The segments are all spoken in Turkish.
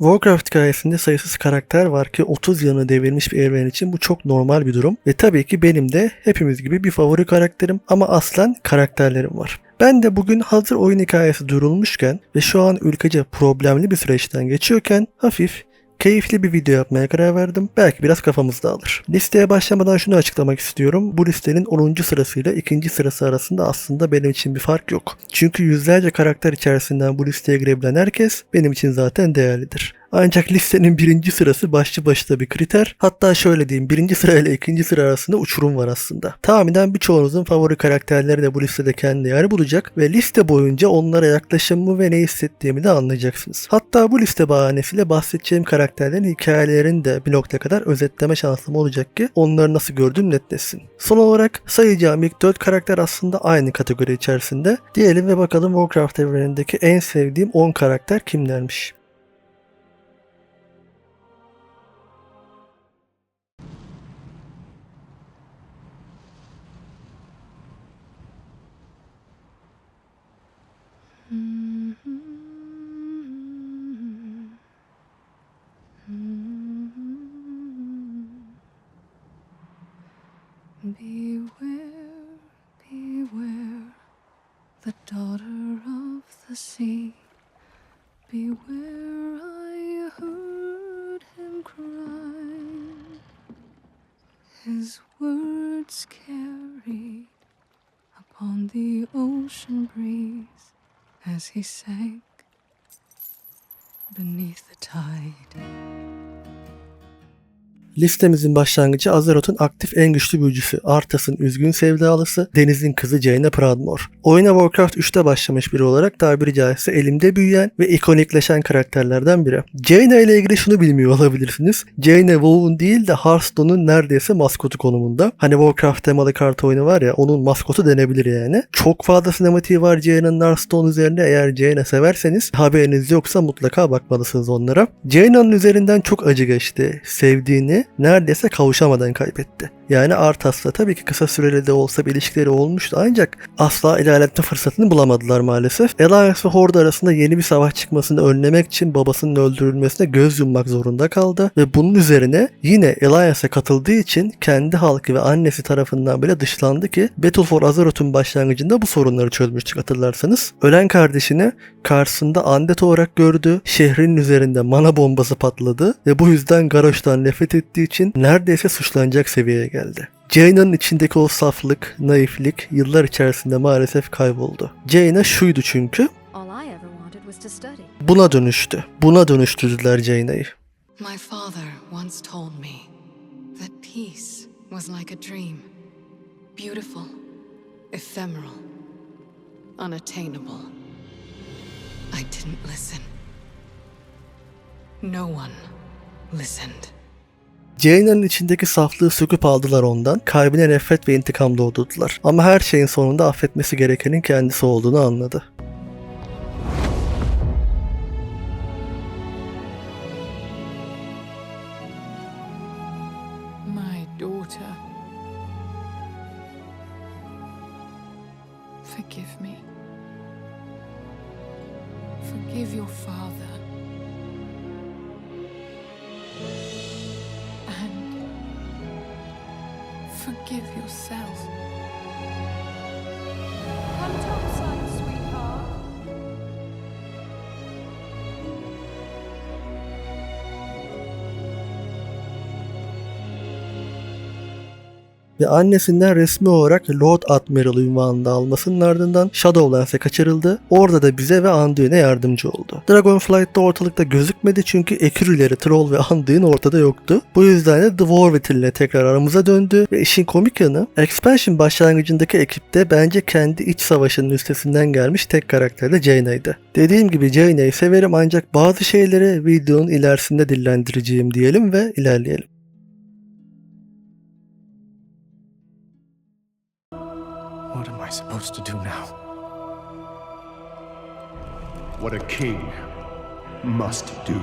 Warcraft hikayesinde sayısız karakter var ki 30 yılını devirmiş bir evren için bu çok normal bir durum. Ve tabii ki benim de hepimiz gibi bir favori karakterim ama aslen karakterlerim var. Ben de bugün hazır oyun hikayesi duyurulmuşken ve şu an ülkece problemli bir süreçten geçiyorken hafif, keyifli bir video yapmaya karar verdim. Belki biraz kafamız dağılır. Listeye başlamadan şunu açıklamak istiyorum. Bu listenin 10. sırasıyla 2. sırası arasında aslında benim için bir fark yok. Çünkü yüzlerce karakter içerisinden bu listeye girebilen herkes benim için zaten değerlidir. Ancak listenin 1. sırası başlı başına bir kriter. Hatta şöyle diyeyim, 1. sırayla 2. sıra arasında uçurum var aslında. Tahminen birçoğunuzun favori karakterleri de bu listede kendi yer bulacak ve liste boyunca onlara yaklaşımımı ve ne hissettiğimi de anlayacaksınız. Hatta bu liste bahanesiyle bahsedeceğim karakterlerin hikayelerini de bir noktaya kadar özetleme şansım olacak ki onları nasıl gördüğüm netleşsin. Son olarak sayacağım ilk 4 karakter aslında aynı kategori içerisinde. Diyelim ve bakalım Warcraft evrenindeki en sevdiğim 10 karakter kimlermiş? Beware, beware, the daughter of the sea. Beware, I heard him cry. His words carried upon the ocean breeze as he sank beneath the tide. Listemizin başlangıcı Azeroth'un aktif en güçlü büyücüsü, Arthas'ın üzgün sevdalısı, Deniz'in kızı Jaina Proudmoore. Oyuna Warcraft 3'te başlamış biri olarak tabiri caizse elimde büyüyen ve ikonikleşen karakterlerden biri. Jaina ile ilgili şunu bilmiyor olabilirsiniz. Jaina WoW'un değil de Hearthstone'un neredeyse maskotu konumunda. Hani Warcraft temalı kart oyunu var ya, onun maskotu denebilir yani. Çok fazla sinematiği var Jaina'nın Hearthstone üzerinde. Eğer Jaina severseniz haberiniz yoksa mutlaka bakmalısınız onlara. Jaina'nın üzerinden çok acı geçti. Sevdiğini neredeyse kavuşamadan kaybetti. Yani Arthas'la tabii ki kısa süreli de olsa bir ilişkileri olmuştu ancak asla ilerletme fırsatını bulamadılar maalesef. Alliance ve Horde arasında yeni bir savaş çıkmasını önlemek için babasının öldürülmesine göz yummak zorunda kaldı ve bunun üzerine yine Alliance'a katıldığı için kendi halkı ve annesi tarafından bile dışlandı ki Battle for Azeroth'un başlangıcında bu sorunları çözmüştük hatırlarsanız. Ölen kardeşini karşısında undead olarak gördü, şehrin üzerinde mana bombası patladı ve bu yüzden Garrosh'tan nefret ettiği için neredeyse suçlanacak seviyeye geldi. Jaina'nın içindeki o saflık, naiflik yıllar içerisinde maalesef kayboldu. Jaina şuydu çünkü. Buna dönüştü. Buna dönüştürdüler Jaina'yı. My father once told me that peace was like a dream. Beautiful, ephemeral, unattainable. I didn't listen. No one listened. Jaina'nın içindeki saflığı söküp aldılar ondan, kalbine nefret ve intikam doğdurdular. Ama her şeyin sonunda affetmesi gerekenin kendisi olduğunu anladı. My daughter, forgive me. Forgive your father. Forgive yourself. Come topside, sweetheart. Ve annesinden resmi olarak Lord Admiral unvanını almasının ardından Shadowlands'e kaçırıldı. Orada da bize ve Anduin'e yardımcı oldu. Dragonflight'ta ortalıkta gözükmedi çünkü Ekürüleri, Troll ve Anduin ortada yoktu. Bu yüzden de The War ile tekrar aramıza döndü ve işin komik yanı Expansion başlangıcındaki ekipte bence kendi iç savaşının üstesinden gelmiş tek karakter de Jaina'ydı. Dediğim gibi Jaina'yı severim ancak bazı şeyleri videonun ilerisinde dillendireceğim diyelim ve ilerleyelim. What am I supposed to do now? What a king must do.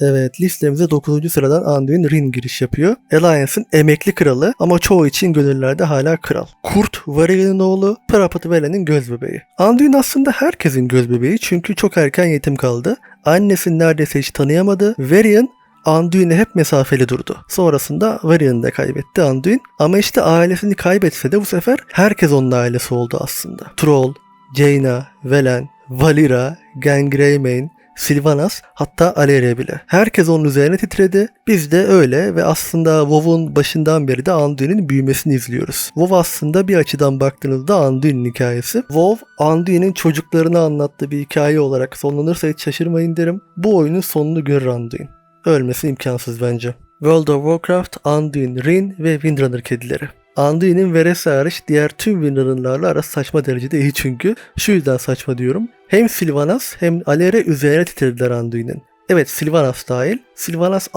Evet, listemize 9. sıradan Anduin Rin giriş yapıyor. Alliance'ın emekli kralı ama çoğu için gönüllerde hala kral. Kurt, Valyrian'ın oğlu, Praphat Vela'nın gözbebeği. Anduin aslında herkesin gözbebeği çünkü çok erken yetim kaldı. Annesini neredeyse hiç tanıyamadı. Varian Anduin'e hep mesafeli durdu. Sonrasında Varian'ı da kaybetti Anduin. Ama işte ailesini kaybetse de bu sefer herkes onun ailesi oldu aslında. Troll, Jaina, Velen, Valyria, Gangreymane, Sylvanas, hatta Alleria bile. Herkes onun üzerine titredi. Biz de öyle ve aslında WoW'un başından beri de Anduin'in büyümesini izliyoruz. WoW aslında bir açıdan baktığınızda Anduin'in hikayesi. WoW, Anduin'in çocuklarını anlattığı bir hikaye olarak sonlanırsa hiç şaşırmayın derim. Bu oyunun sonunu görür Anduin. Ölmesi imkansız bence. World of Warcraft, Anduin, Rin ve Windrunner kedileri. Anduin'in Veresi hariç diğer tüm Windrunner'larla arası saçma derecede iyi çünkü. Şu yüzden saçma diyorum. Hem Sylvanas hem Alleria üzerine titrediler Anduin'in. Evet, Sylvanas dahil. Sylvanas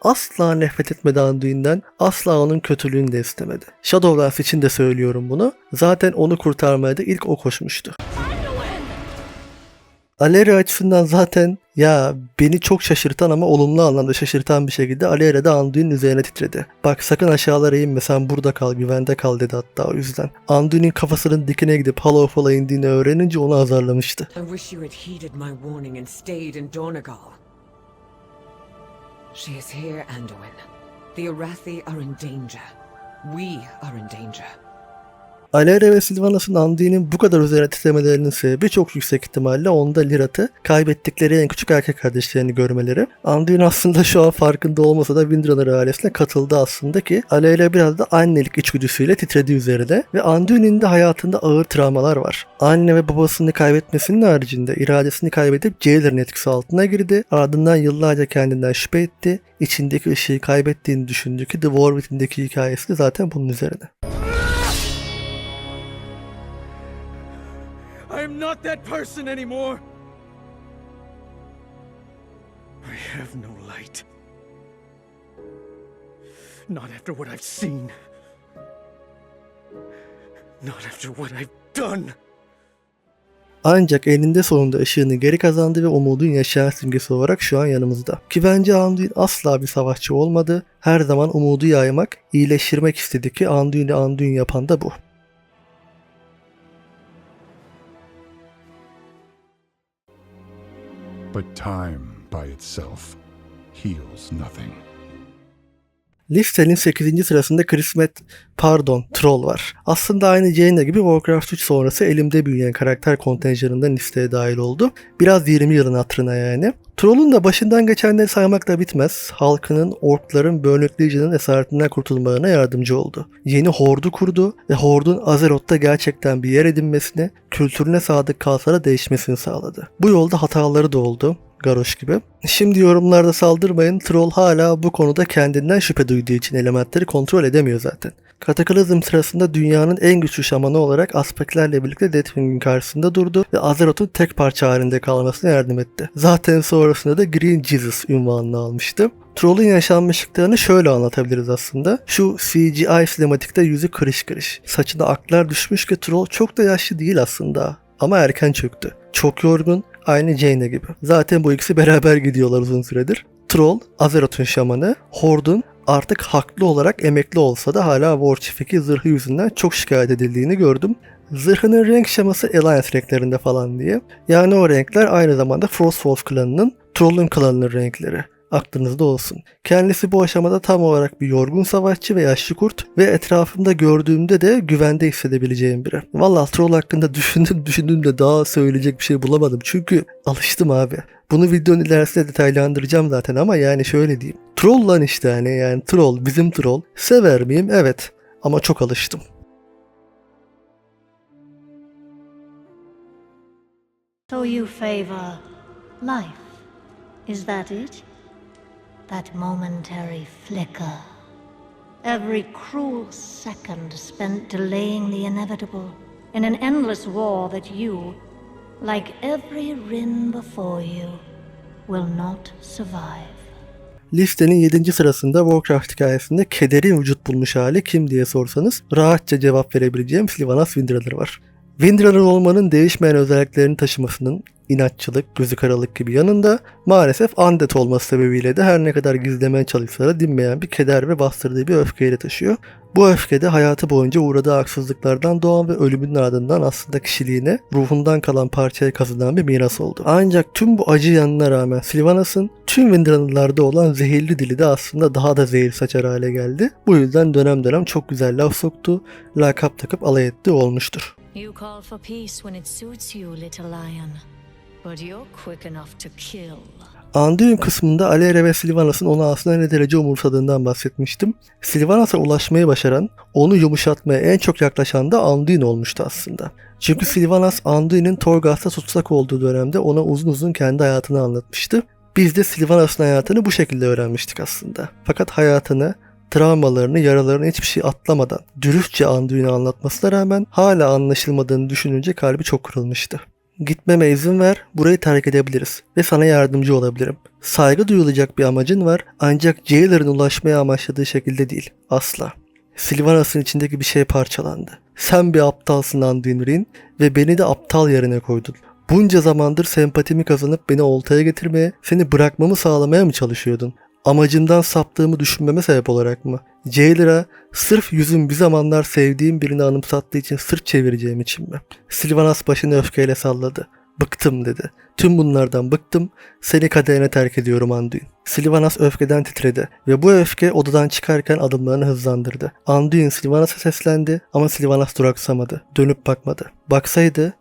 asla nefret etmedi Anduin'den. Asla onun kötülüğünü de istemedi. Shadowlands için de söylüyorum bunu. Zaten onu kurtarmaya da ilk o koşmuştu. Alleria açısından zaten ya beni çok şaşırtan ama olumlu anlamda şaşırtan bir şekilde Alleria da Anduin'in üzerine titredi. Bak sakın aşağılara inme, sen burada kal, güvende kal dedi hatta o yüzden. Anduin'in kafasının dikine gidip Hollow Fall'a indiğini öğrenince onu azarlamıştı. I wish you had heeded my warning and stayed in Donegal. She is here, Anduin. The Arathi are in danger. We are in danger. Alleria ve Sylvanas'ın Anduin'in bu kadar üzerine titremelerinin sebebi çok yüksek ihtimalle onda Lyrat'ı kaybettikleri en küçük erkek kardeşlerini görmeleri. Anduin aslında şu an farkında olmasa da Windrunner ailesine katıldı aslında ki Alleria biraz da annelik içgüdüsüyle titredi üzerine ve Anduin'in de hayatında ağır travmalar var. Anne ve babasını kaybetmesinin haricinde iradesini kaybedip Jailer'ın etkisi altına girdi. Ardından yıllarca kendinden şüphe etti. İçindeki ışığı kaybettiğini düşündü ki The War Within'deki hikayesi de zaten bunun üzerine. I am not that person anymore. I have no light. Not after what I've seen. Not after what I've done. Ancak eninde sonunda ışığını geri kazandı ve umudun yaşayan simgesi olarak şu an yanımızda. Ki bence Anduin asla bir savaşçı olmadı. Her zaman umudu yaymak, iyileştirmek istedi ki Anduin'i Anduin yapan da bu. But time by itself heals nothing. Listenin 8. sırasında Troll var. Aslında aynı Jaina gibi Warcraft 3 sonrası elimde büyüyen karakter kontenjanından listeye dahil oldu. Biraz 20 yılın hatırına yani. Troll'un da başından geçenleri saymakla bitmez. Halkının, orkların, Burning Legion'ın esaretinden kurtulmalarına yardımcı oldu. Yeni hordu kurdu ve hordun Azeroth'ta gerçekten bir yer edinmesini, kültürüne sadık kalsa da değişmesini sağladı. Bu yolda hataları da oldu. Garrosh gibi. Şimdi yorumlarda saldırmayın, Troll hala bu konuda kendinden şüphe duyduğu için elementleri kontrol edemiyor zaten. Kataklizm sırasında dünyanın en güçlü şamanı olarak aspektlerle birlikte Deathwing'in karşısında durdu ve Azeroth'un tek parça halinde kalmasına yardım etti. Zaten sonrasında da Green Jesus unvanını almıştı. Troll'un yaşanmışlıklarını şöyle anlatabiliriz aslında. Şu CGI sinematikte yüzü kırış kırış. Saçına aklar düşmüş ki Troll çok da yaşlı değil aslında. Ama erken çöktü. Çok yorgun, aynı Jaina gibi. Zaten bu ikisi beraber gidiyorlar uzun süredir. Troll, Azeroth'un şamanı, Hord'un artık haklı olarak emekli olsa da hala Warchief'teki zırhı yüzünden çok şikayet edildiğini gördüm. Zırhının renk şeması Alliance renklerinde falan diye. Yani o renkler aynı zamanda Frostwolf klanının, Troll'un klanının renkleri. Aklınızda olsun. Kendisi bu aşamada tam olarak bir yorgun savaşçı ve yaşlı kurt ve etrafımda gördüğümde de güvende hissedebileceğim biri. Vallahi Troll hakkında düşündüm de daha söyleyecek bir şey bulamadım. Çünkü alıştım abi. Bunu videonun ilerisinde detaylandıracağım zaten ama yani şöyle diyeyim. Troll lan işte yani Troll, bizim Troll. Sever miyim? Evet. Ama çok alıştım. So you favor life, is that it? That momentary flicker. Every cruel second spent delaying the inevitable in an endless war that you, like every Rin before you, will not survive. Listenin 7. sırasında Warcraft hikayesinde kederin vücut bulmuş hali kim diye sorsanız rahatça cevap verebileceğim Sylvanas Windrunner var. Windrunner olmanın değişmeyen özelliklerini taşımasının inatçılık, gözü karalık gibi yanında maalesef undead olması sebebiyle de her ne kadar gizlemeye çalışsa da dinmeyen bir keder ve bastırdığı bir öfkeyle taşıyor. Bu öfke de hayatı boyunca uğradığı haksızlıklardan doğan ve ölümünün ardından aslında kişiliğine, ruhundan kalan parçaya kazınan bir miras oldu. Ancak tüm bu acı yanına rağmen Sylvanas'ın tüm Windrunner'larda olan zehirli dili de aslında daha da zehir saçar hale geldi. Bu yüzden dönem dönem çok güzel laf soktu, lakap takıp alay ettiği olmuştur. You call for peace when it suits you, little lion. But you're quick enough to kill. Anduin kısmında Alera ve Sylvanas'ın onu aslında ne derece umursadığından bahsetmiştim. Sylvanas'a ulaşmayı başaran, onu yumuşatmaya en çok yaklaşan da Anduin olmuştu aslında. Çünkü Sylvanas, Anduin'in Torghast'ta tutsak olduğu dönemde ona uzun uzun kendi hayatını anlatmıştı. Biz de Sylvanas'ın hayatını bu şekilde öğrenmiştik aslında. Fakat hayatını, travmalarını, yaralarını hiçbir şey atlamadan dürüstçe Anduin'e anlatmasına rağmen hala anlaşılmadığını düşününce kalbi çok kırılmıştı. Gitmeme izin ver, burayı terk edebiliriz ve sana yardımcı olabilirim. Saygı duyulacak bir amacın var ancak Jailer'ın ulaşmaya amaçladığı şekilde değil, asla. Sylvanas'ın içindeki bir şey parçalandı. Sen bir aptalsın Anduin Wrynn ve beni de aptal yerine koydun. Bunca zamandır sempatimi kazanıp beni oltaya getirmeye, seni bırakmamı sağlamaya mı çalışıyordun? Amacımdan saptığımı düşünmeme sebep olarak mı? Jailer'a sırf yüzüm bir zamanlar sevdiğim birini anımsattığı için sırt çevireceğim için mi? Sylvanas başını öfkeyle salladı. Bıktım dedi. Tüm bunlardan bıktım. Seni kaderine terk ediyorum Anduin. Sylvanas öfkeden titredi ve bu öfke odadan çıkarken adımlarını hızlandırdı. Anduin Sylvanas'a seslendi ama Sylvanas duraksamadı. Dönüp bakmadı. Baksaydı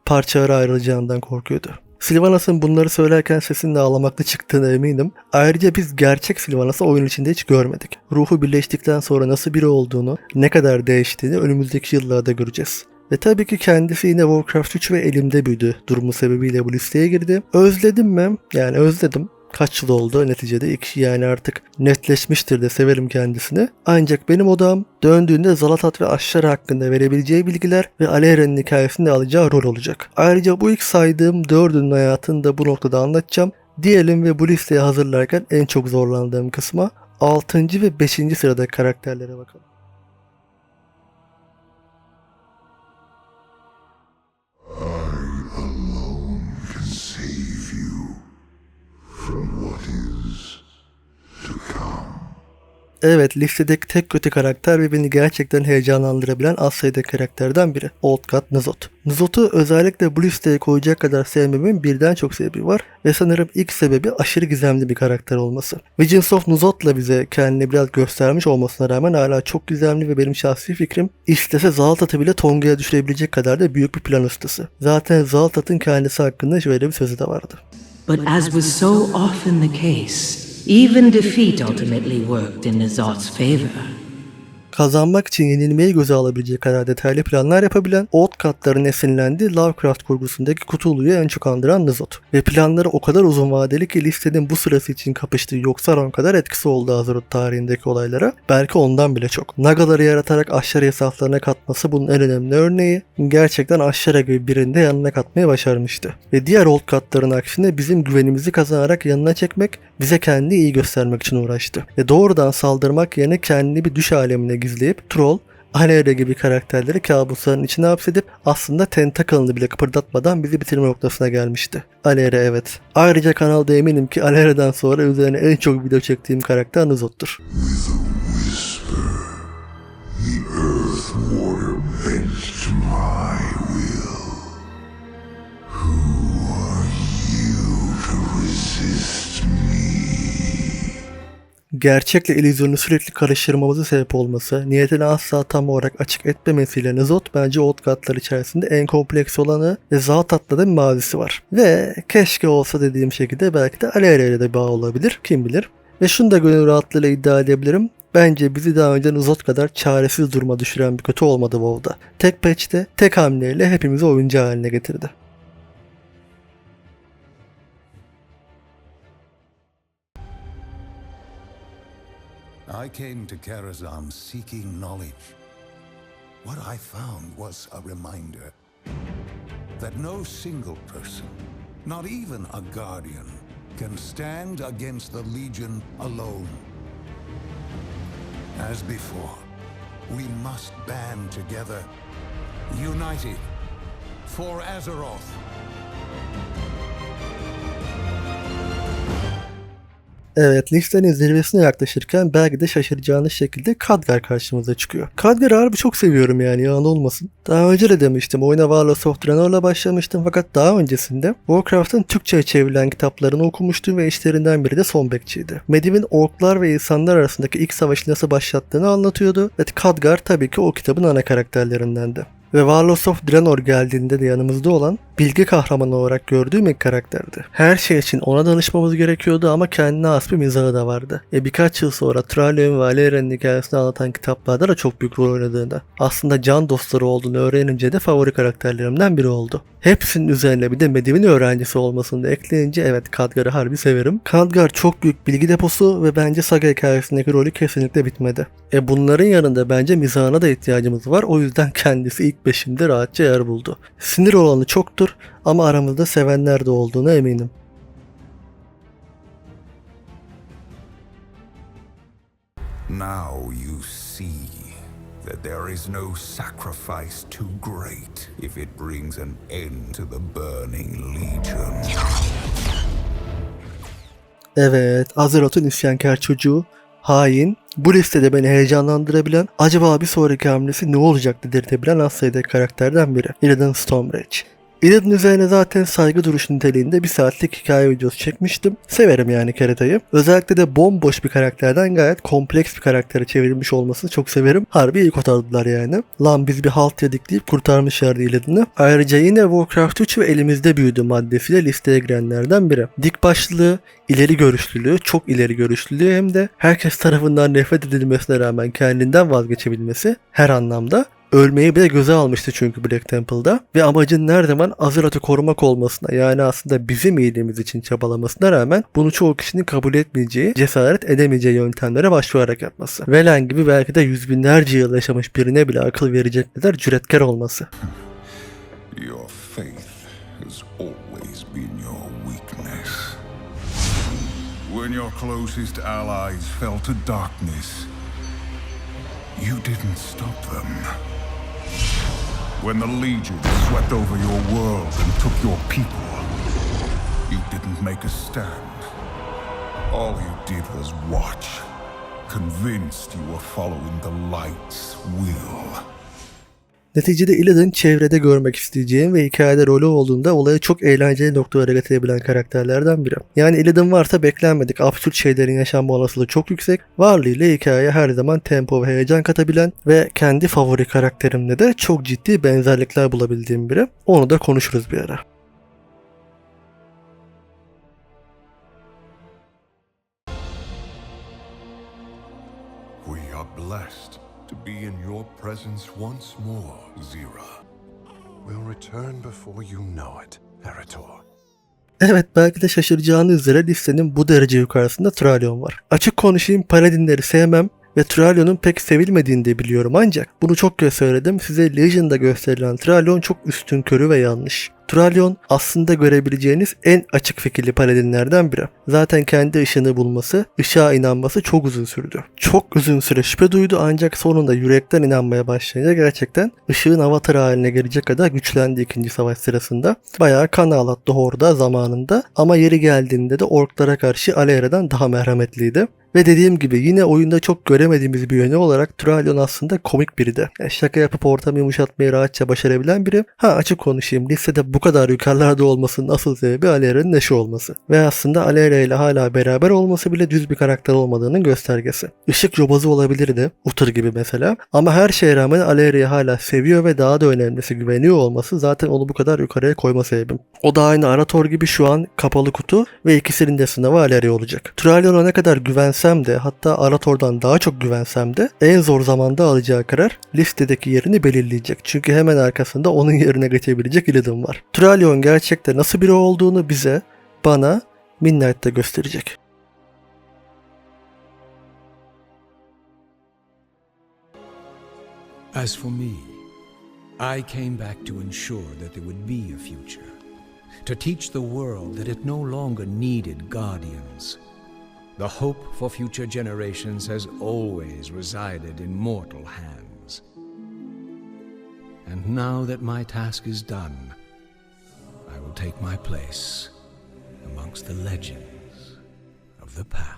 parçalara ayrılacağından korkuyordu. Sylvanas'ın bunları söylerken sesinin ağlamaklı çıktığına eminim. Ayrıca biz gerçek Sylvanas'ı oyun içinde hiç görmedik. Ruhu birleştikten sonra nasıl biri olduğunu, ne kadar değiştiğini önümüzdeki yıllarda göreceğiz. Ve tabii ki kendisi yine Warcraft 3 ve elimde büyüdü durumu sebebiyle bu listeye girdi. Özledim mi? Yani özledim. Kaç yıl oldu neticede yani artık netleşmiştir de severim kendisini. Ancak benim odam döndüğünde Zalatat ve Ashara hakkında verebileceği bilgiler ve Alera'nın hikayesinde alacağı rol olacak. Ayrıca bu ilk saydığım dördünün hayatını da bu noktada anlatacağım. Diyelim ve bu listeyi hazırlarken en çok zorlandığım kısma 6. ve 5. sıradaki karakterlere bakalım. Evet, listedeki tek kötü karakter ve beni gerçekten heyecanlandırabilen az sayıda karakterden biri. Old God N'Zoth. N'Zoth'u özellikle bu listeye koyacak kadar sevmemin birden çok sebebi var ve sanırım ilk sebebi aşırı gizemli bir karakter olması. Visions of N'Zoth'la bize kendini biraz göstermiş olmasına rağmen hala çok gizemli ve benim şahsi fikrim istese Zaltat'ı bile Tonga'ya düşürebilecek kadar da büyük bir plan ustası. Zaten Zaltat'ın kendisi hakkında şöyle bir sözü de vardı. But as was so often the case, even defeat ultimately worked in N'Zoth's favor. Kazanmak için yenilmeyi göze alabilecek kadar detaylı planlar yapabilen, Old God'ların esinlendiği Lovecraft kurgusundaki Cthulhu'yu en çok andıran N'Zoth. Ve planları o kadar uzun vadeli ki listenin bu sırası için kapıştığı Yogg-Saron kadar etkisi oldu Azeroth tarihindeki olaylara. Belki ondan bile çok. Nagaları yaratarak Ashara saflarına katması bunun en önemli örneği. Gerçekten Ashara gibi birini de yanına katmayı başarmıştı. Ve diğer Old God'ların aksine bizim güvenimizi kazanarak yanına çekmek, bize kendini iyi göstermek için uğraştı. Ve doğrudan saldırmak yerine kendini bir düş alemine gizleyip Troll, Alera gibi karakterleri kabusların içine hapsedip aslında tentaklını bile kıpırdatmadan bizi bitirme noktasına gelmişti. Alera evet. Ayrıca kanalda eminim ki Alera'dan sonra üzerine en çok video çektiğim karakter N'Zoth'tur. Gerçekle illüzyonu sürekli karıştırmamıza sebep olması, niyetini asla tam olarak açık etmemesiyle N'Zoth bence Old God'lar içerisinde en kompleks olanı ve Zaltat'la da bir mazisi var. Ve keşke olsa dediğim şekilde belki de Alera ile de bağ olabilir, kim bilir. Ve şunu da gönül rahatlığıyla iddia edebilirim. Bence bizi daha önce N'Zoth kadar çaresiz duruma düşüren bir kötü olmadı WoW'da. Tek patch'te, tek hamleyle hepimizi oyuncu haline getirdi. I came to Karazhan seeking knowledge. What I found was a reminder that no single person, not even a guardian, can stand against the Legion alone. As before, we must band together, united for Azeroth. Evet, listenin zirvesine yaklaşırken belki de şaşıracağınız şekilde Khadgar karşımıza çıkıyor. Khadgar'ı harbi çok seviyorum yani, yalan olmasın. Daha önce de demiştim, oyuna Warlords of Draenor'la başlamıştım fakat daha öncesinde Warcraft'ın Türkçe'ye çevrilen kitaplarını okumuştum ve işlerinden biri de Sonbekçiydi. Medivh'in orklar ve insanlar arasındaki ilk savaşı nasıl başlattığını anlatıyordu ve Khadgar tabii ki o kitabın ana karakterlerindendi. Ve Warlords of Draenor geldiğinde de yanımızda olan bilgi kahramanı olarak gördüğüm ilk karakterdi. Her şey için ona danışmamız gerekiyordu ama kendine has bir mizahı da vardı. Birkaç yıl sonra Thralion ve Valerian'ın hikayesini anlatan kitaplarda da çok büyük rol oynadığını, aslında can dostları olduğunu öğrenince de favori karakterlerimden biri oldu. Hepsinin üzerine bir de Medivh'in öğrencisi olmasını da ekleyince evet, Khadgar'ı harbi severim. Khadgar çok büyük bilgi deposu ve bence saga hikayesindeki rolü kesinlikle bitmedi. Bunların yanında bence mizahına da ihtiyacımız var, o yüzden kendisi ilk 5'imde rahatça yer buldu. Sinir olanı çoktur ama aramızda sevenler de olduğuna eminim. Now you see that there is no sacrifice too great if it brings an end to the Burning Legion. Evet, Azeroth'un isyankar çocuğu, hain, bu listede beni heyecanlandırabilen, acaba bir sonraki hamlesi ne olacak dedirtebilen az sayıdaki karakterden biri. Illidan Stormrage. Illidan üzerine zaten saygı duruşu niteliğinde bir saatlik hikaye videosu çekmiştim. Severim yani Kereta'yı. Özellikle de bomboş bir karakterden gayet kompleks bir karaktere çevrilmiş olmasını çok severim. Harbi iyi kotardılar yani. Lan biz bir halt yedik deyip kurtarmışlardı Illidan'ı. Ayrıca yine Warcraft 3 ve elimizde büyüdü maddesiyle listeye girenlerden biri. Dik başlılığı, ileri görüşlülüğü, çok ileri görüşlülüğü hem de herkes tarafından nefret edilmesine rağmen kendinden vazgeçebilmesi her anlamda. Ölmeyi bile göze almıştı çünkü Black Temple'da ve amacın her zaman Azeroth'u korumak olmasına, yani aslında bizim iyiliğimiz için çabalamasına rağmen bunu çoğu kişinin kabul etmeyeceği, cesaret edemeyeceği yöntemlere başvurarak yapması. Velen gibi belki de yüz binlerce yıl yaşamış birine bile akıl verecek kadar cüretkar olması. Your faith has always been your weakness. When your closest allies fell to darkness, you didn't stop them. When the Legion swept over your world and took your people, you didn't make a stand. All you did was watch, convinced you were following the light's will. Neticede Illidan çevrede görmek isteyeceğim ve hikayede rolü olduğunda olayı çok eğlenceli noktalara getirebilen karakterlerden biri. Yani Illidan varsa beklenmedik absürt şeylerin yaşanma olasılığı çok yüksek. Varlığıyla hikayeye her zaman tempo ve heyecan katabilen ve kendi favori karakterimle de çok ciddi benzerlikler bulabildiğim biri. Onu da konuşuruz bir ara. We are blessed to be in your presence once more, Zira. We'll return before you know it, Eretor. Evet, belki de şaşıracağınız üzere listenin bu derece yukarısında Thralion var. Açık konuşayım, Paladinleri sevmem ve Thralion'un pek sevilmediğini de biliyorum, ancak bunu çok kez söyledim, size Legion'da gösterilen Thralion çok üstünkörü ve yanlış. Thralion aslında görebileceğiniz en açık fikirli paladinlerden biri. Zaten kendi ışığını bulması, ışığa inanması çok uzun sürdü. Çok uzun süre şüphe duydu ancak sonunda yürekten inanmaya başlayınca gerçekten ışığın avatarı haline gelecek kadar güçlendi 2. savaş sırasında. Bayağı kan ağlattı Horda zamanında ama yeri geldiğinde de orklara karşı Alera'dan daha merhametliydi. Ve dediğim gibi yine oyunda çok göremediğimiz bir yönü olarak Thralion aslında komik biri de. Yani şaka yapıp ortamı yumuşatmayı rahatça başarabilen biri. Açık konuşayım, listede bu kadar yukarılarda olmasının asıl sebebi Alera'nın neşi olması. Ve aslında Alera ile hala beraber olması bile düz bir karakter olmadığının göstergesi. Işık yobazı olabilirdi, Uther gibi mesela. Ama her şeye rağmen Alera'yı hala seviyor ve daha da önemlisi güveniyor olması zaten onu bu kadar yukarıya koyma sebebim. O da aynı Arator gibi şu an kapalı kutu ve ikisinin de sınavı Alera olacak. Thralion'a ne kadar güvensem de, hatta Arator'dan daha çok güvensem de en zor zamanda alacağı karar listedeki yerini belirleyecek. Çünkü hemen arkasında onun yerine geçebilecek Illidan var. Thralion gerçekte nasıl biri olduğunu bize, bana Midnight'ta gösterecek. As for me, I came back to ensure that there would be a future. To teach the world that it no longer needed guardians. The hope for future generations has always resided in mortal hands. And now that my task is done, will take my place amongst the legends of the past.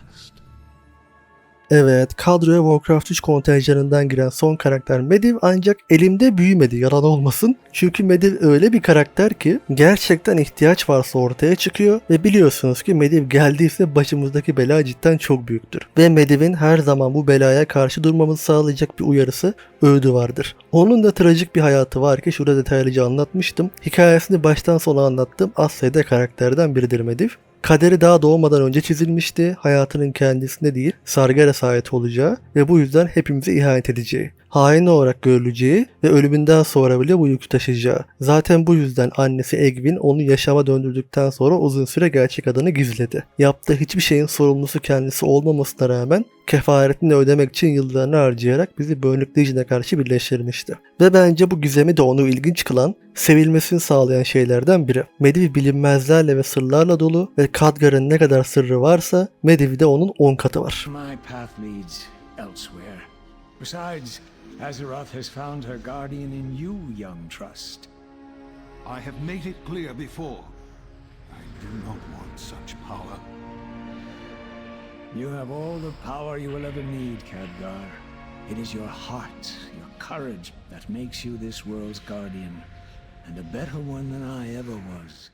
Evet, kadroya Warcraft 3 kontenjanından giren son karakter Medivh ancak elimde büyümedi, yalan olmasın. Çünkü Medivh öyle bir karakter ki gerçekten ihtiyaç varsa ortaya çıkıyor ve biliyorsunuz ki Medivh geldiyse başımızdaki bela cidden çok büyüktür. Ve Medivh'in her zaman bu belaya karşı durmamızı sağlayacak bir uyarısı, öğüdü vardır. Onun da trajik bir hayatı var ki şurada detaylıca anlatmıştım. Hikayesini baştan sona anlattığım az sayıda karakterden biridir Medivh. Kaderi daha doğmadan önce çizilmişti, hayatının kendisinde değil, Sargeras'a ait olacağı ve bu yüzden hepimize ihanet edeceği, hain olarak görüleceği ve ölümünden sonra bile bu yükü taşıyacağı. Zaten bu yüzden annesi Egwene onu yaşama döndürdükten sonra uzun süre gerçek adını gizledi. Yaptığı hiçbir şeyin sorumlusu kendisi olmamasına rağmen kefaretini ödemek için yıllarını harcayarak bizi Burnley Legion'a karşı birleştirmişti. Ve bence bu gizemi de onu ilginç kılan, sevilmesini sağlayan şeylerden biri. Medivh bilinmezlerle ve sırlarla dolu ve Khadgar'ın ne kadar sırrı varsa Medivh'de onun 10 katı var. My path leads elsewhere. Besides, Azeroth has found her guardian in you, young trust. I have made it clear before. I do not want such power. You have all the power you will ever need, Khadgar. It is your heart, your courage that makes you this world's guardian, and a better one than I ever was.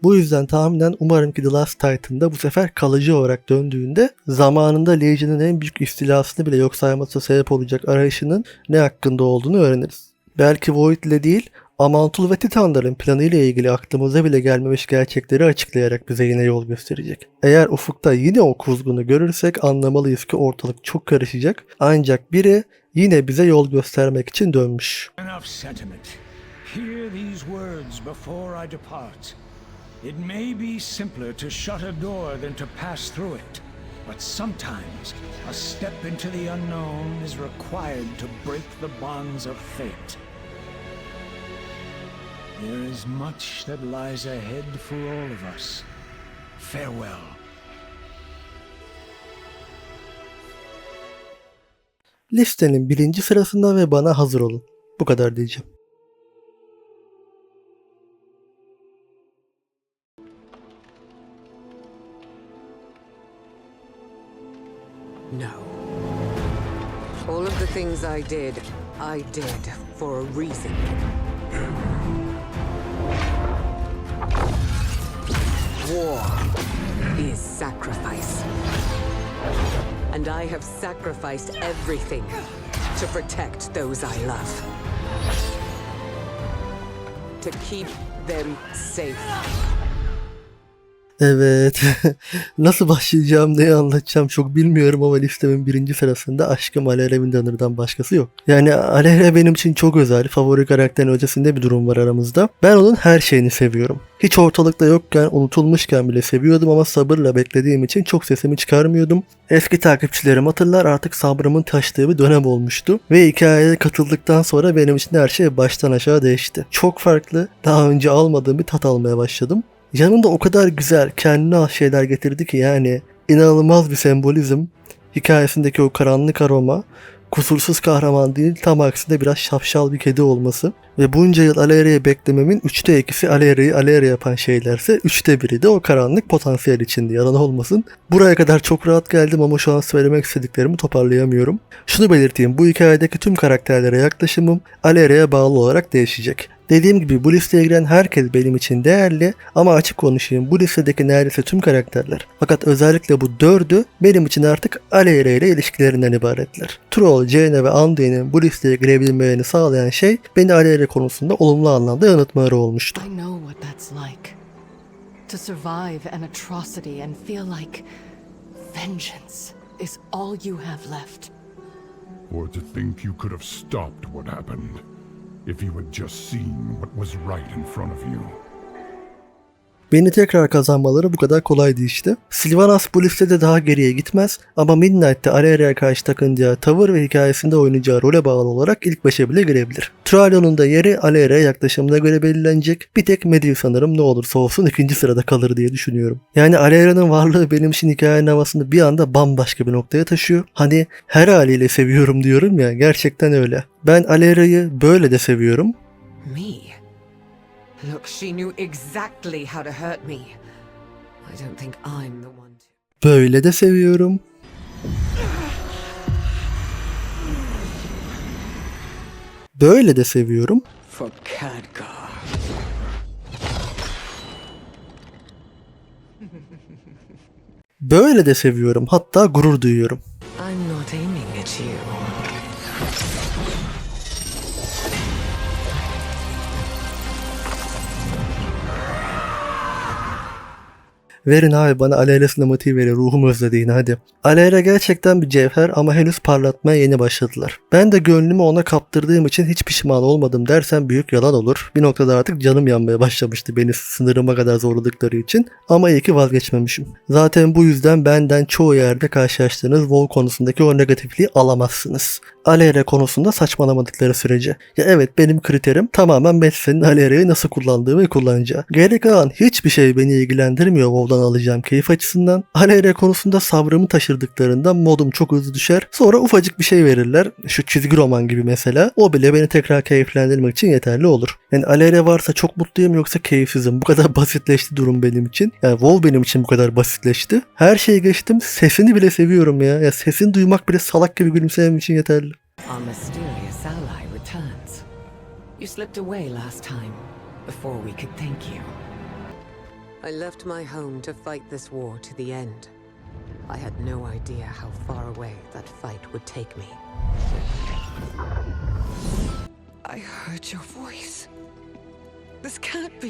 Bu yüzden tahminen umarım ki The Last Titan'da bu sefer kalıcı olarak döndüğünde zamanında Legion'ın en büyük istilasını bile yok saymasına sebep olacak arayışının ne hakkında olduğunu öğreniriz. Belki Void ile değil, Amantul ve Titanların planı ile ilgili aklımıza bile gelmemiş gerçekleri açıklayarak bize yine yol gösterecek. Eğer ufukta yine o kuzgunu görürsek anlamalıyız ki ortalık çok karışacak, ancak biri yine bize yol göstermek için dönmüş. Enough sentiment. Hear these words before I depart. It may be simpler to shut a door than to pass through it, but sometimes a step into the unknown is required to break the bonds of fate. There is much that lies ahead for all of us. Farewell. Listenin birinci sırasında ve bana hazır olun. Bu kadar diyeceğim. No. All of the things I did for a reason. War is sacrifice. And I have sacrificed everything to protect those I love. To keep them safe. Evet. Nasıl başlayacağım, neyi anlatacağım çok bilmiyorum ama listemin birinci sırasında aşkım Alera Windanner'dan başkası yok. Yani Alera benim için çok özel, favori karakterin ötesinde bir durum var aramızda. Ben onun her şeyini seviyorum. Hiç ortalıkta yokken, unutulmuşken bile seviyordum ama sabırla beklediğim için çok sesimi çıkarmıyordum. Eski takipçilerim hatırlar, artık sabrımın taştığı bir dönem olmuştu. Ve hikayeye katıldıktan sonra benim için her şey baştan aşağı değişti. Çok farklı, daha önce almadığım bir tat almaya başladım. Yanında o kadar güzel, kendine has şeyler getirdi ki yani inanılmaz bir sembolizm, hikayesindeki o karanlık aroma, kusursuz kahraman değil, tam aksine biraz şapşal bir kedi olması ve bunca yıl Alera'yı beklememin 3'te 2'si Alera'yı Alera yapan şeylerse 3'te 1'i de o karanlık potansiyel içindi, yalan olmasın. Buraya kadar çok rahat geldim ama şu an söylemek istediklerimi toparlayamıyorum. Şunu belirteyim, bu hikayedeki tüm karakterlere yaklaşımım Alera'ya bağlı olarak değişecek. Dediğim gibi bu listeye giren herkes benim için değerli ama açık konuşayım, bu listedeki neredeyse tüm karakterler, fakat özellikle bu 4'ü benim için artık Alera ile ilişkilerinden ibaretler. Troll, Jaina ve Anduin'in bu listeye girebilmelerini sağlayan şey beni Alera konusunda olumlu anlamda yanıltmaları olmuştu. I know what that's like. To survive an atrocity and feel like vengeance is all you have left. Or to think you could have stopped what happened. If you had just seen what was right in front of you. Beni tekrar kazanmaları bu kadar kolaydı işte. Sylvanas bu listede daha geriye gitmez ama Midnight'te Alera'ya karşı takınacağı tavır ve hikayesinde oynayacağı role bağlı olarak ilk 5'e bile girebilir. Thrallion'un da yeri Alera'ya yaklaşımına göre belirlenecek. Bir tek Medivh sanırım ne olursa olsun ikinci sırada kalır diye düşünüyorum. Yani Alera'nın varlığı benim için hikayenin havasını bir anda bambaşka bir noktaya taşıyor. Hani her haliyle seviyorum diyorum ya, gerçekten öyle. Ben Alera'yı böyle de seviyorum. Me? Look, she knew exactly how to hurt me. I don't think I'm the one to... Böyle de seviyorum. Böyle de seviyorum. For Khadgar. Böyle de seviyorum. Hatta gurur duyuyorum. I'm not aiming at you. Verin abi bana Aleyra sinematiği verin, ruhum özledi yine hadi. Aleyra gerçekten bir cevher ama henüz parlatmaya yeni başladılar. Ben de gönlümü ona kaptırdığım için hiç pişman olmadım dersem büyük yalan olur. Bir noktada artık canım yanmaya başlamıştı beni sınırıma kadar zorladıkları için. Ama iyi ki vazgeçmemişim. Zaten bu yüzden benden çoğu yerde karşılaştığınız WoW konusundaki o negatifliği alamazsınız. Aleyra konusunda saçmalamadıkları sürece. Ya evet, benim kriterim tamamen Messen'in Aleyra'yı nasıl kullandığı ve kullanacağı. Geri kalan hiçbir şey beni ilgilendirmiyor WoW'dan alacağım keyif açısından. Aleyra konusunda sabrımı taşırdıklarında modum çok hızlı düşer. Sonra ufacık bir şey verirler. Şu çizgi roman gibi mesela. O bile beni tekrar keyiflendirmek için yeterli olur. Yani Aleyra varsa çok mutluyum, yoksa keyifsizim. Bu kadar basitleşti durum benim için. Yani WoW benim için bu kadar basitleşti. Her şeyi geçtim. Sesini bile seviyorum ya. Ya sesini duymak bile salak gibi gülümsemem için yeterli. Our mysterious ally returns. You slipped away last time, before we could thank you. I left my home to fight this war to the end. I had no idea how far away that fight would take me. I heard your voice. This can't be.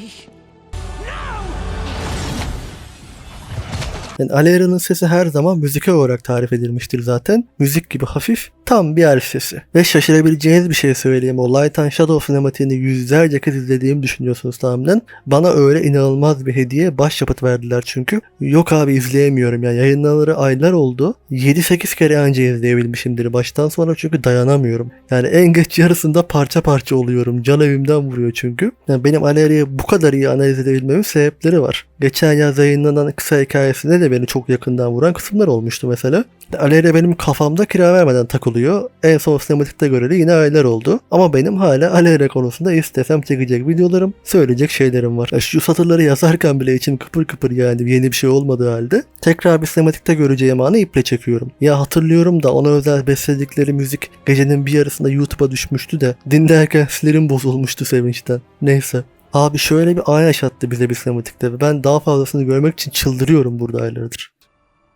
Yani Aleyra'nın sesi her zaman müzikal olarak tarif edilmiştir zaten. Müzik gibi hafif, tam bir elf sesi. Ve şaşırabileceğiniz bir şey söyleyeyim. O Light and Shadow sinematiğini yüzlerce kez izlediğimi düşünüyorsunuz tahminen. Bana öyle inanılmaz bir hediye, başyapıt verdiler çünkü. Yok abi, izleyemiyorum ya. Yayınlanalı aylar oldu. 7-8 kere anca izleyebilmişimdir baştan sonra, çünkü dayanamıyorum. Yani en geç yarısında parça parça oluyorum. Can evimden vuruyor çünkü. Yani benim Aleyra'yı bu kadar iyi analiz edebilmemin sebepleri var. Geçen yaz yayınlanan kısa hikayesinde de beni çok yakından vuran kısımlar olmuştu mesela. Aleyra benim kafamda kira vermeden takılıyor. En son sinematikte göreli yine aylar oldu. Ama benim hala Aleyra konusunda istesem çekecek videolarım, söyleyecek şeylerim var. Şu satırları yazarken bile içim kıpır kıpır, yani yeni bir şey olmadığı halde. Tekrar bir sinematikte göreceğim anı iple çekiyorum. Ya hatırlıyorum da ona özel besledikleri müzik gecenin bir yarısında YouTube'a düşmüştü de dinlerken sinirim bozulmuştu sevinçten. Neyse. Abi şöyle bir an yaşattı bize bir sinematikte ve ben daha fazlasını görmek için çıldırıyorum burada aylardır.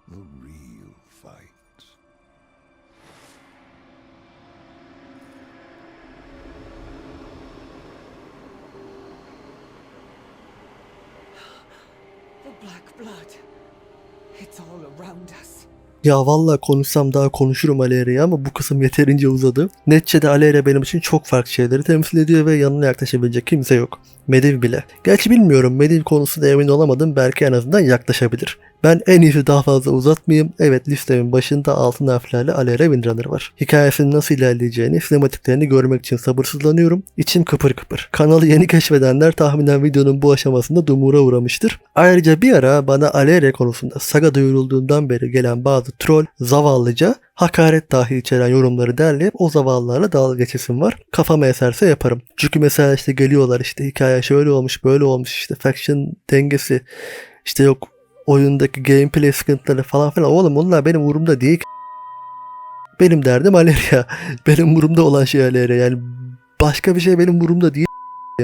The real fight. The black blood. It's all around us. Ya vallahi konuşsam daha konuşurum Aleyra'ya ama bu kısım yeterince uzadı. Neticede Aleyra benim için çok farklı şeyleri temsil ediyor ve yanına yaklaşabilecek kimse yok. Mediv bile. Gerçi bilmiyorum, Mediv konusunda emin olamadım, belki en azından yaklaşabilir. Ben en iyisi daha fazla uzatmayayım. Evet, listemin başında altın harflerle Aleyra Windrunner var. Hikayesinin nasıl ilerleyeceğini, sinematiklerini görmek için sabırsızlanıyorum. İçim kıpır kıpır. Kanalı yeni keşfedenler tahminen videonun bu aşamasında dumura uğramıştır. Ayrıca bir ara bana Aleyra konusunda saga duyurulduğundan beri gelen bazı troll, zavallıca, hakaret dahi içeren yorumları derleyip o zavallılarla dalga geçesim var. Kafama eserse yaparım. Çünkü mesela işte geliyorlar, işte hikaye şöyle olmuş böyle olmuş, işte faction dengesi, işte yok oyundaki gameplay sıkıntıları falan filan. Oğlum onlar benim umurumda değil. Benim derdim Aleyra. Benim umurumda olan şey Aleyra. Yani başka bir şey benim umurumda değil.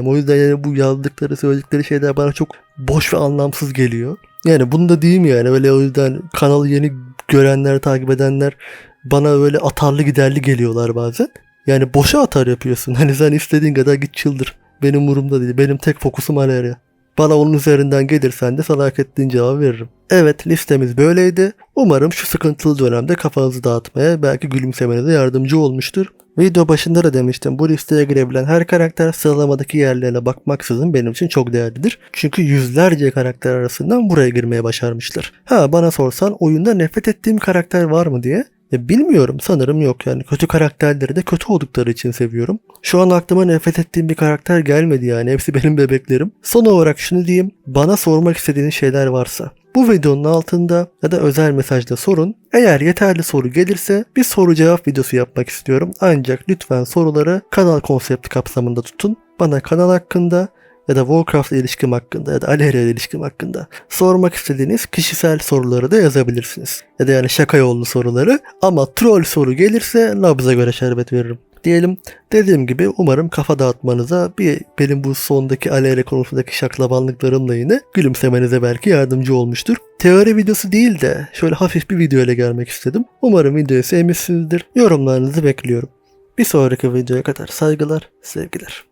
O yüzden yani bu yazdıkları, söyledikleri şeyler bana çok boş ve anlamsız geliyor. Yani bunu da diyeyim yani. Öyle o yüzden kanalı yeni görenler, takip edenler bana öyle atarlı giderli geliyorlar bazen. Yani boşa atar yapıyorsun. Hani sen istediğin kadar git çıldır. Benim umurumda değil. Benim tek fokusum Aleyra. Bana onun üzerinden gelirsen de sana hak ettiğin cevabı veririm. Evet, listemiz böyleydi. Umarım şu sıkıntılı dönemde kafanızı dağıtmaya, belki gülümsemenize yardımcı olmuştur. Video başında da demiştim, bu listeye girebilen her karakter sıralamadaki yerlerine bakmaksızın benim için çok değerlidir. Çünkü yüzlerce karakter arasından buraya girmeye başarmışlar. Ha, bana sorsan oyunda nefret ettiğim karakter var mı diye. Bilmiyorum, sanırım yok yani. Kötü karakterleri de kötü oldukları için seviyorum. Şu an aklıma nefret ettiğim bir karakter gelmedi yani. Hepsi benim bebeklerim. Son olarak şunu diyeyim. Bana sormak istediğiniz şeyler varsa bu videonun altında ya da özel mesajda sorun. Eğer yeterli soru gelirse bir soru cevap videosu yapmak istiyorum. Ancak lütfen soruları kanal konsepti kapsamında tutun. Bana kanal hakkında, ya da Warcraft'la ilişkim hakkında ya da Alheria ile ilişkim hakkında sormak istediğiniz kişisel soruları da yazabilirsiniz. Ya da yani şaka yollu soruları, ama troll soru gelirse nabza göre şerbet veririm. Diyelim, dediğim gibi umarım kafa dağıtmanıza, benim bu sondaki Alheria konusundaki şaklabanlıklarımla yine gülümsemenize belki yardımcı olmuştur. Teori videosu değil de şöyle hafif bir video ile gelmek istedim. Umarım videoyu sevmişsinizdir. Yorumlarınızı bekliyorum. Bir sonraki videoya kadar saygılar, sevgiler.